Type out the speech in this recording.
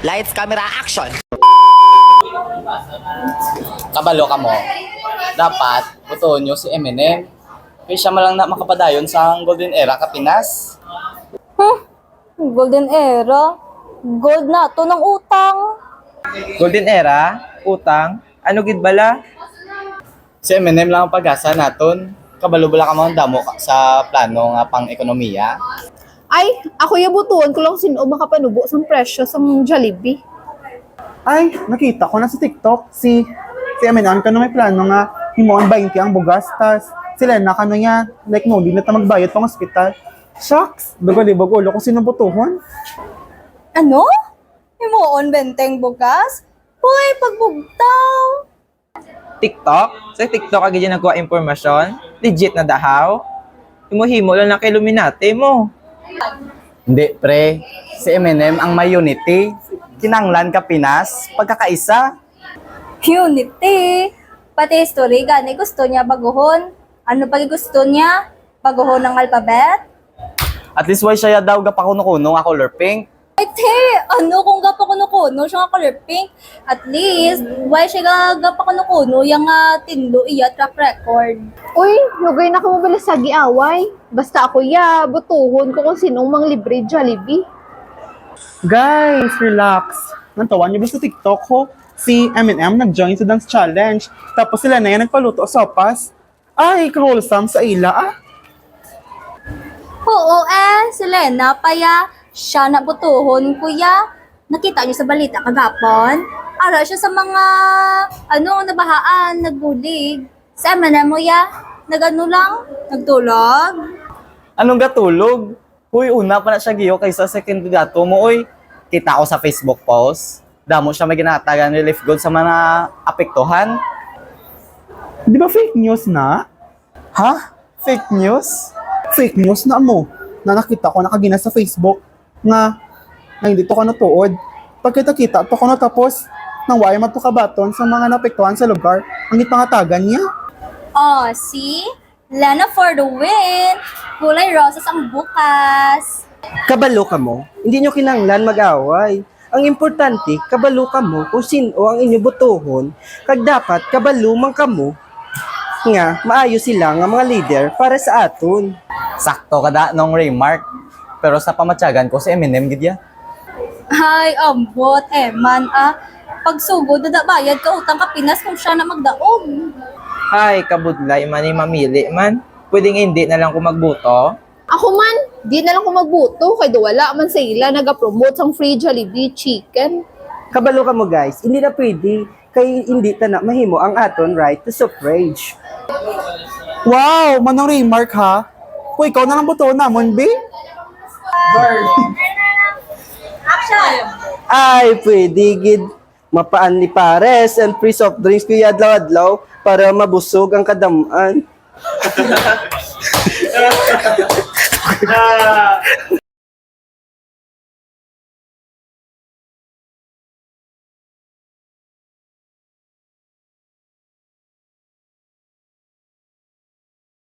Lights, camera, action! Kabalo ka mo. Dapat, putuon nyo si Eminem. Kaya siya malang na makapadayon sa Golden Era ka Pinas. Golden era. Gold na to ng utang. Golden Era, utang, ano gid bala? Si Eminem lang ang pag-asa naton. Kabalo bala ka mo ang damo sa plano nga pang ekonomiya. Ay, ako yabutuan ko lang sino makapanubo sa presyo sa Jollibee. Ay, nakita ko na sa TikTok si Eminem kano may plano nga himuon 20 ang bugas tas sila na kano niya like no, di na ta magbayad pang ospital. Shucks, dugol-libog ulo ko sino botohon. Ano? Himuon benteng bugas? Hoy, pagbugtaw. TikTok? Sa TikTok agad yung nagkuha impormasyon? Legit na dahaw? Himo-himo lang na kay Illuminati mo. Hindi, pre. Si Eminem ang may unity. Kinanglan ka Pinas, pagkakaisa. Unity. Pati history, gani gusto niya baguhon. Ano pa gusto niya? Baguhon ng alphabet? At least why siya daw gapakuno-kuno nga color pink. Ay, te, ano kung gapakuno-kuno siya nga color pink? At least, why siya gapakuno-kuno yung tindo iya track record? Uy, lugay na ka mo bala sa giaway. Basta ako butuhon ko kung sinong mang libre Jollibee. Guys, relax. Nantawan niyo ba sa TikTok ko? Si Eminem nag-join sa dance challenge. Tapos sila na yan nagpaluto sopas. Ay, ka-wholesome sa ila ah. Oo Selena paya, siya na butuhon kuya. Nakita niyo sa balita kagapon? Ara siya sa mga, nabahaan, nagbulig. Sa Eminem mo nagano lang, nagtulog. Anong gatulog? Uy, una pa na siya giyo kaysa sa kandidato mo. Uy, kita ko sa Facebook post. Damo siya may ginatagan relief gold sa mga apektuhan. Di ba fake news na? Ha? Fake news? Fake news na mo. Na nakita ko nakagina sa Facebook nga hindi to ka natuod. Pagkita-kita to ko na tapos nang waya man to kabaton sa mga napektuhan sa lugar ang ipangatagan niya. Oh, see? Lena for the win! Kulay rosas ang bukas. Kabalo ka mo, hindi nyo kinanglan mag-away. Ang importante, kabalo ka mo kung sino ang inyo botohon, kag dapat kabalo man ka mo nga maayo sila nga mga leader para sa aton. Sakto ka da nung remark. Pero sa pamatyagan ko si Eminem gidya. Ay, ambot, man pagsugod na bayad ka utang ka Pinas kung siya na magdaog. Ay, kabudlay man mamili man. Pwedeng hindi na lang kung magbuto. Ako man, di na lang ko magbuto kay wala man sa ila nag-promote sang free Jollibee chicken. Kabalo ka mo guys, hindi na pwede kay hindi ta na mahimo ang aton right to suffrage. Wow, manang remark ha. Kung ikaw na lang boto namon, be? Action! Ay, pwede gid mapaan ni pares and free soft drinks kuya adlaw-adlaw para mabusog ang kadamaan.